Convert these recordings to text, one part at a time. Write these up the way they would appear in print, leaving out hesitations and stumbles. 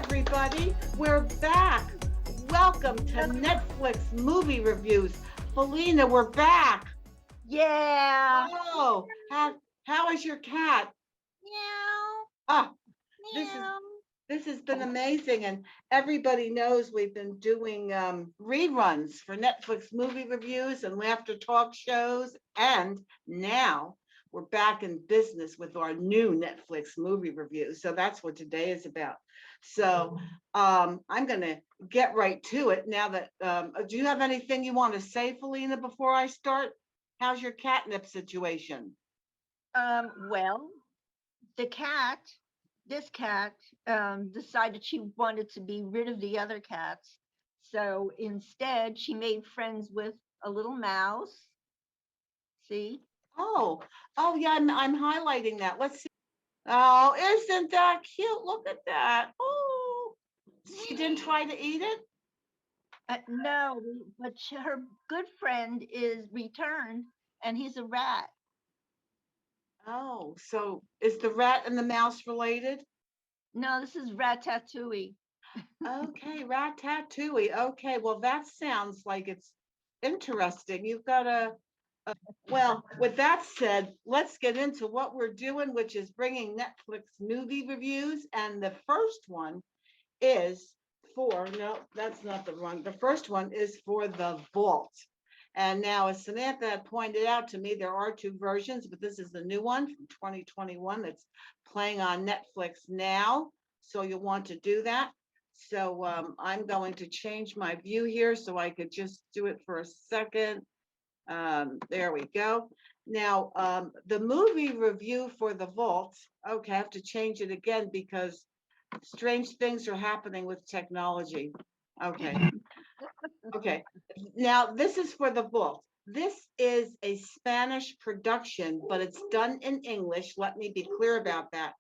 everybody. We're back. Welcome to Netflix movie reviews. Felina, we're back. Yeah. Oh, how is your cat? Meow. Ah, this is Meow. this has been amazing, and everybody knows we've been doing reruns for Netflix movie reviews and laughter talk shows, and now we're back in business with our new Netflix movie reviews. So that's what today is about. So I'm going to get right to it now that. Do you have anything you want to say, Felina, before I start? How's your catnip situation? Well, the cat, this cat, decided she wanted to be rid of the other cats. So instead, she made friends with a little mouse. See? Oh, oh yeah, I'm highlighting that. Let's see. Oh, isn't that cute? Look at that. Oh, she didn't try to eat it? No, but her good friend is returned, and he's a rat. Oh, so is the rat and the mouse related? No, this is Ratatouille. Okay, Ratatouille. Okay, well, that sounds like it's interesting. You've got well, with that said, let's get into what we're doing, which is bringing Netflix movie reviews. And the first one is no, that's not the one. The first one is for The Vault. And now, as Samantha had pointed out to me, there are two versions, but this is the new one from 2021 that's playing on Netflix now. So you'll want to do that. So I'm going to change my view here so I could just do it for a second. There we go. Now, the movie review for The Vault, okay, I have to change it again because strange things are happening with technology. Okay. Okay. Now, this is for The Vault. This is a Spanish production, but it's done in English. Let me be clear about that.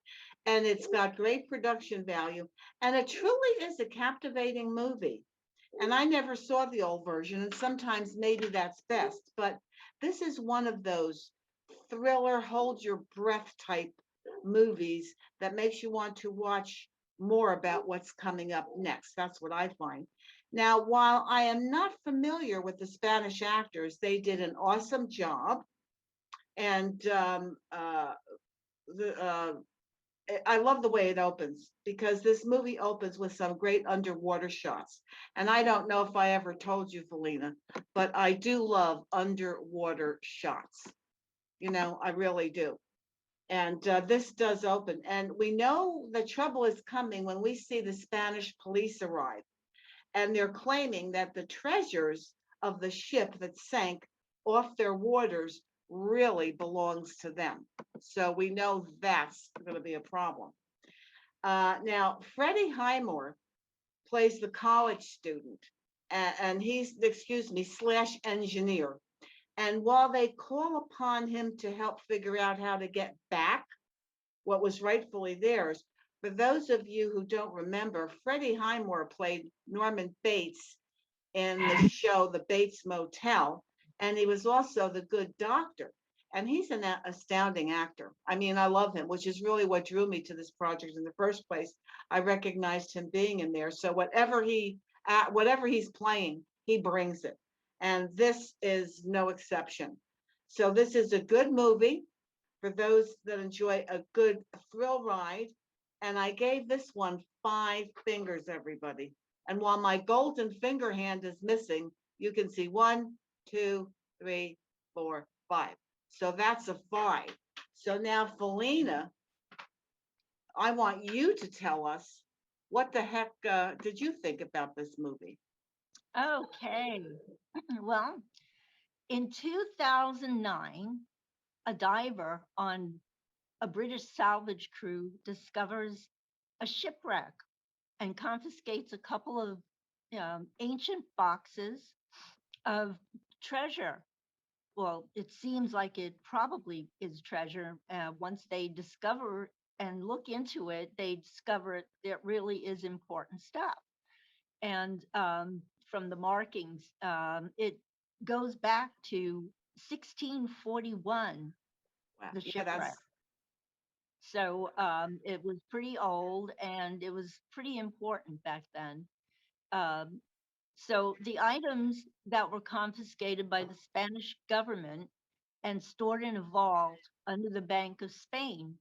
And it's got great production value. And it truly is a captivating movie. And I never saw the old version, and sometimes maybe that's best. But this is one of those thriller, hold your breath type movies that makes you want to watch more about what's coming up next. That's what I find. Now, while I am not familiar with the Spanish actors, they did an awesome job. And the, I love the way it opens because this movie opens with some great underwater shots. And I don't know if I ever told you, Felina, but I do love underwater shots. I really do. And this does open. And we know the trouble is coming when we see the Spanish police arrive. And they're claiming that the treasures of the ship that sank off their waters really belongs to them. So we know that's going to be a problem. Now, Freddie Highmore plays the college student, and he's, excuse me, slash engineer. And while they call upon him to help figure out how to get back what was rightfully theirs, for those of you who don't remember, Freddie Highmore played Norman Bates in the show The Bates Motel, and he was also the good doctor. And he's an astounding actor. I mean, I love him, which is really what drew me to this project in the first place. I recognized him being in there. So whatever he's playing, he brings it. And this is no exception. So this is a good movie for those that enjoy a good thrill ride. And I gave this one 5 fingers, everybody. And while my golden finger hand is missing, you can see 1, 2, 3, 4, 5. So that's a 5. So now, Felina, I want you to tell us what the heck did you think about this movie? Okay. Well, in 2009, a diver on a British salvage crew discovers a shipwreck and confiscates a couple of ancient boxes of treasure. Well, it seems like it probably is treasure. Once they discover and look into it, they discover it really is important stuff. And from the markings, it goes back to 1641, Wow. the Yeah, shipwreck. So it was pretty old and it was pretty important back then. Um, so the items that were confiscated by the Spanish government and stored in a vault under the Bank of Spain,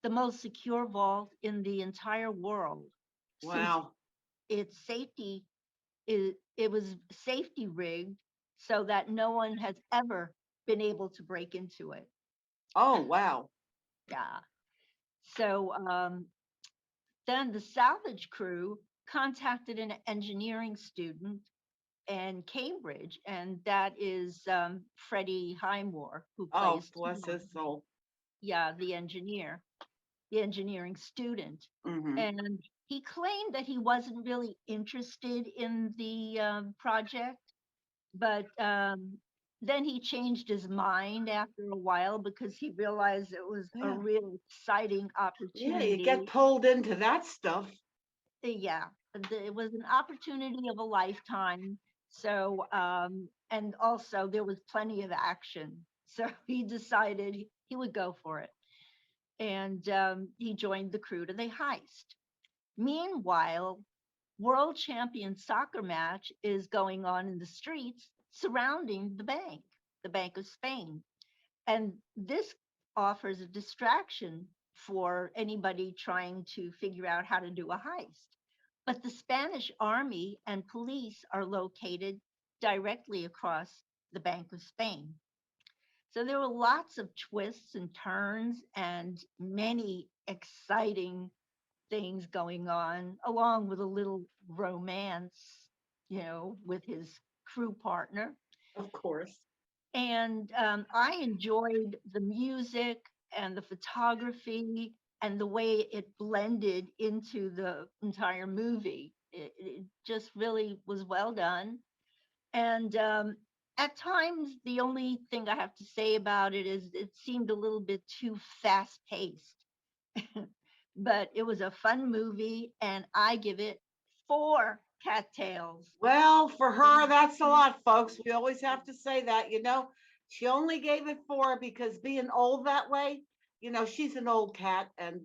the most secure vault in the entire world, since Wow. its safety it was safety rigged so that no one has ever been able to break into it. Oh, wow. Yeah. So then the salvage crew contacted an engineering student in Cambridge, and that is Freddie Highmore, who Oh, plays bless Tool. his soul. Yeah, the engineering student. Hmm. And he claimed that he wasn't really interested in the project, but then he changed his mind after a while because he realized it was a Yeah. real exciting Yeah, you get opportunity. pulled into that stuff. Yeah, it was an opportunity of a lifetime. So, and also there was plenty of action. So he decided he would go for it. And he joined the crew to the heist. Meanwhile, world champion soccer match is going on in the streets surrounding the Bank of Spain. And this offers a distraction for anybody trying to figure out how to do a heist. But the Spanish army and police are located directly across the Bank of Spain. So there were lots of twists and turns and many exciting things going on, along with a little romance, with his crew partner. Of course. And I enjoyed the music and the photography and the way it blended into the entire movie. It just really was well done. And at times, the only thing I have to say about it is it seemed a little bit too fast paced. But it was a fun movie, and I give it 4 cattails. Well, for her, that's a lot, folks. We always have to say that, she only gave it 4 because being old that way, she's an old cat, and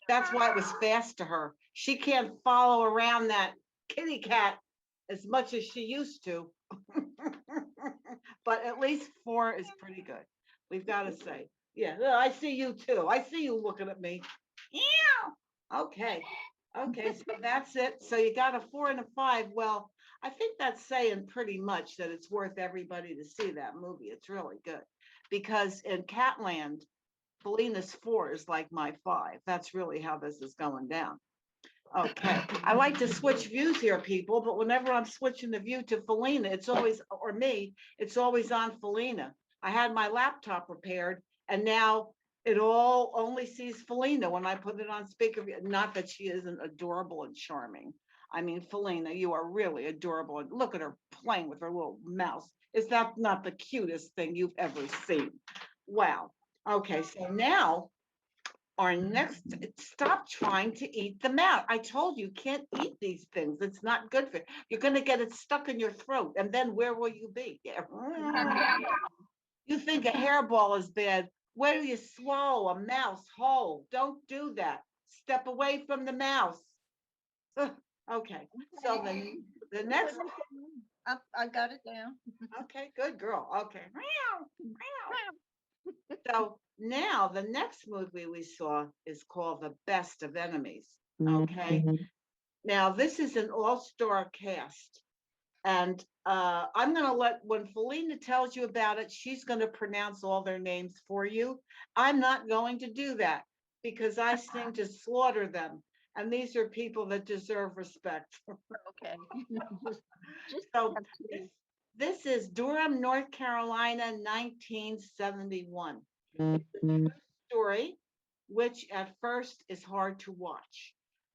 that's why it was fast to her. She can't follow around that kitty cat as much as she used to. But at least 4 is pretty good. We've got to say. Yeah, I see you too. I see you looking at me. Yeah. Okay. Okay, so that's it. So you got a 4 and a 5. Well, I think that's saying pretty much that it's worth everybody to see that movie. It's really good. Because in Catland, Felina's 4 is like my 5. That's really how this is going down. Okay, I like to switch views here, people, but whenever I'm switching the view to Felina, it's always, or me, it's always on Felina. I had my laptop repaired and now it all only sees Felina when I put it on speaker. Not that she isn't adorable and charming. I mean, Felina, you are really adorable. And look at her playing with her little mouse. Is that not the cutest thing you've ever seen? Wow. Okay, so now our next, stop trying to eat the mouse. I told you can't eat these things. It's not good for you. You're going to get it stuck in your throat. And then where will you be? Yeah. You think a hairball is bad. Where do you swallow a mouse whole? Don't do that. Step away from the mouse. Ugh, okay. So the next, I got it down. okay, good girl. Okay. So now the next movie we saw is called The Best of Enemies. Okay. Now this is an all-star cast. And I'm going to let, when Felina tells you about it, she's going to pronounce all their names for you. I'm not going to do that because I seem to slaughter them. And these are people that deserve respect. Okay. just So have to- this is Durham, North Carolina, 1971. Story, which at first is hard to watch.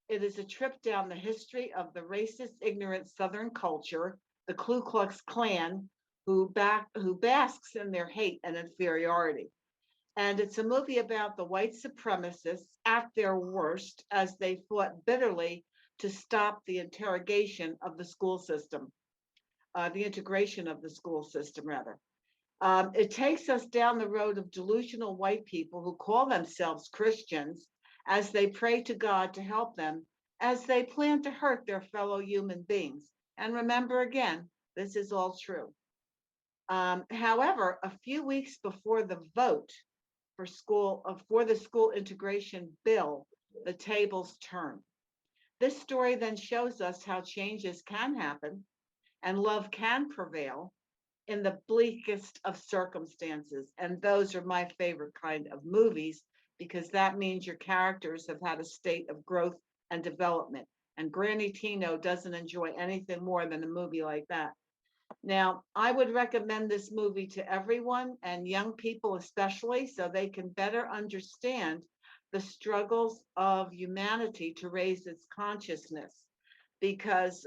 It is a trip down the history of the racist, ignorant Southern culture, the Ku Klux Klan, who basks in their hate and inferiority. And it's a movie about the white supremacists at their worst as they fought bitterly to stop the interrogation of the school system, the integration of the school system, rather. It takes us down the road of delusional white people who call themselves Christians as they pray to God to help them as they plan to hurt their fellow human beings. And remember again, this is all true. However, a few weeks before the vote for the school integration bill, the tables turn. This story then shows us how changes can happen and love can prevail in the bleakest of circumstances. And those are my favorite kind of movies because that means your characters have had a state of growth and development. And Granny Tino doesn't enjoy anything more than a movie like that. Now, I would recommend this movie to everyone and young people especially so they can better understand the struggles of humanity to raise its consciousness because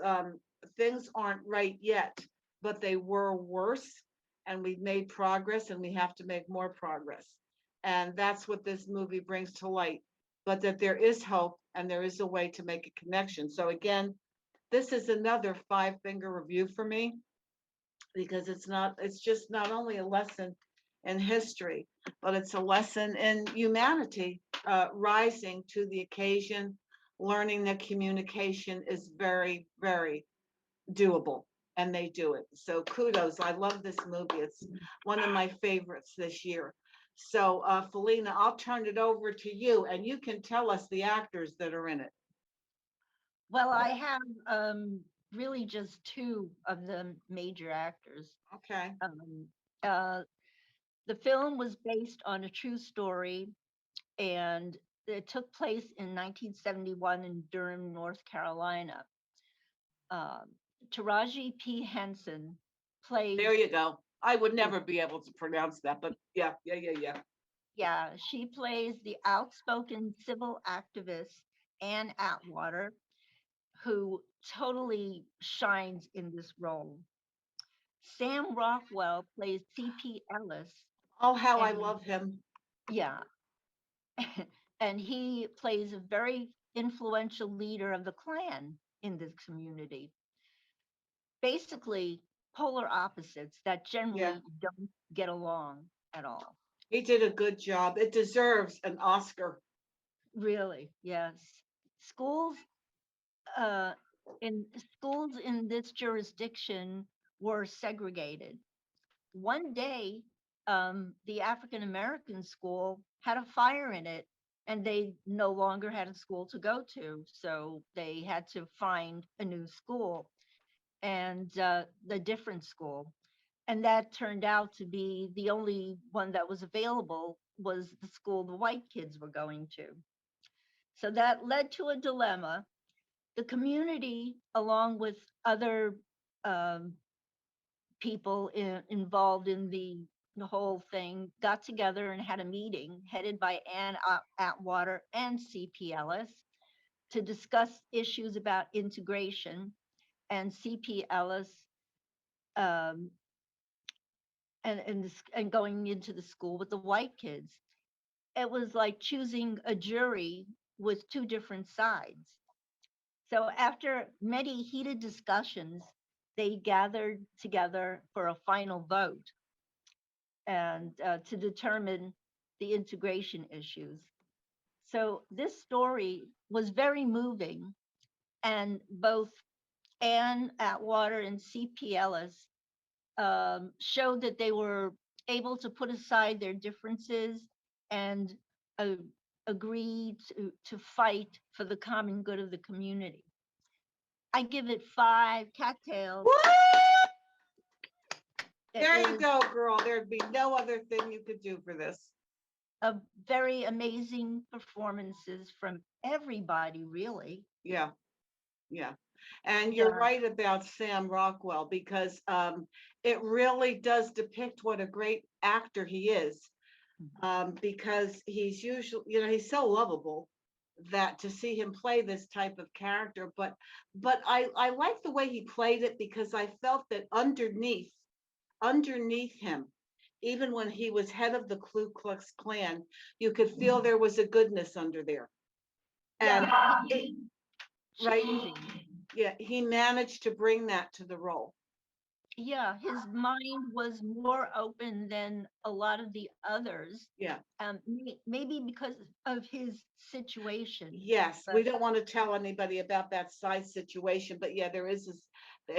things aren't right yet, but they were worse and we've made progress and we have to make more progress. And that's what this movie brings to light, but that there is hope and there is a way to make a connection. So again, this is another 5-finger review for me because it's just not only a lesson in history, but it's a lesson in humanity rising to the occasion, learning that communication is very, very doable, and they do it. So kudos. I love this movie. It's one of my favorites this year. So Felina, I'll turn it over to you and you can tell us the actors that are in it. Well, I have really just two of the major actors. Okay. The film was based on a true story, and it took place in 1971 in Durham, North Carolina. Taraji P. Henson plays. There you go. I would never be able to pronounce that, but yeah. Yeah, she plays the outspoken civil activist Ann Atwater, who totally shines in this role. Sam Rockwell plays C.P. Ellis. Oh, how I And- love him. Yeah. And he plays a very influential leader of the Klan in this community. Basically, polar opposites that generally don't get along at all. He did a good job. It deserves an Oscar. Really, yes. Schools in this jurisdiction were segregated. One day, the African American school had a fire in it, and they no longer had a school to go to, so they had to find a new school and the different school. And that turned out to be the only one that was available was the school the white kids were going to. So that led to a dilemma. The community, along with other people involved in the whole thing, got together and had a meeting headed by Ann Atwater and C.P. Ellis to discuss issues about integration. And C.P. Ellis and going into the school with the white kids. It was like choosing a jury with two different sides. So after many heated discussions, they gathered together for a final vote and to determine the integration issues. So this story was very moving, and both Ann Atwater and C.P. Ellis showed that they were able to put aside their differences and agree to fight for the common good of the community. I give it 5 cattails. What? There you go, girl. There'd be no other thing you could do for this. A very amazing performances from everybody, really. Yeah. And you're right about Sam Rockwell because it really does depict what a great actor he is. Because he's usually, he's so lovable that to see him play this type of character, but I like the way he played it because I felt that underneath him, even when he was head of the Ku Klux Klan, you could feel there was a goodness under there. And right, yeah, he managed to bring that to the role. Yeah, his mind was more open than a lot of the others. Yeah. Maybe because of his situation, Yes, we but don't want to tell anybody about that side situation, but yeah, there is this,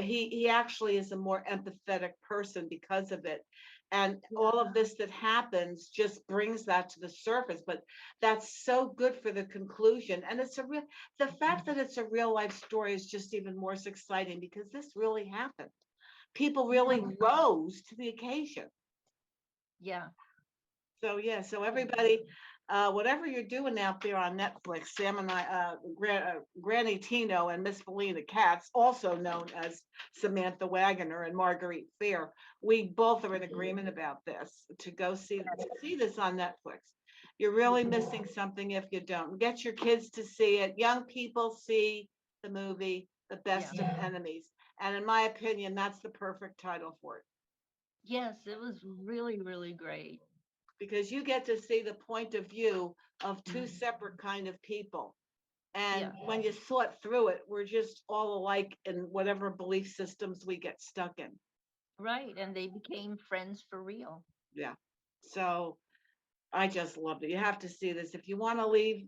he actually is a more empathetic person because of it. And all of yeah, this that happens just brings that to the surface, but that's so good for the conclusion. And it's a real, the fact that it's a real life story is just even more exciting because this really happened. People really yeah, rose to the occasion. yeah, So yeah, so yeah, everybody, whatever you're doing out there on Netflix, Sam and I, Granny Tino and Miss Felina Katz, also known as Samantha Wagoner and Marguerite Fair, we both are in agreement about this to go see this on Netflix. You're really missing something if you don't. Get your kids to see it. Young people see the movie, The yeah. Best of Enemies. And in my opinion, that's the perfect title for it. Yes, it was really, really great. Because you get to see the point of view of two separate kind of people. And Yeah, when you sort through it, we're just all alike in whatever belief systems we get stuck in. right. And they became friends for real. Yeah. So I just loved it. You have to see this. If you want to leave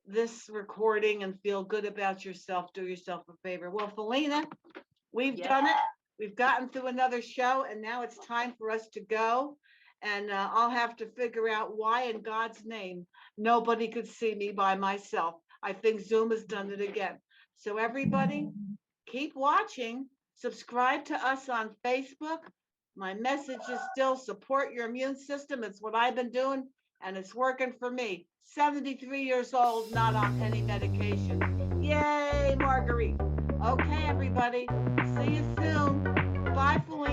this recording and feel good about yourself, do yourself a favor. Well, Felina, we've Yes. done it. We've gotten through another show, and now it's time for us to go. And I'll have to figure out why, in God's name, nobody could see me by myself. I think Zoom has done it again. So, everybody, keep watching. Subscribe to us on Facebook. My message is still support your immune system. It's what I've been doing, and it's working for me. 73 years old, not on any medication. Yay, Marguerite. Okay, everybody. See you soon. Bye, Felicity.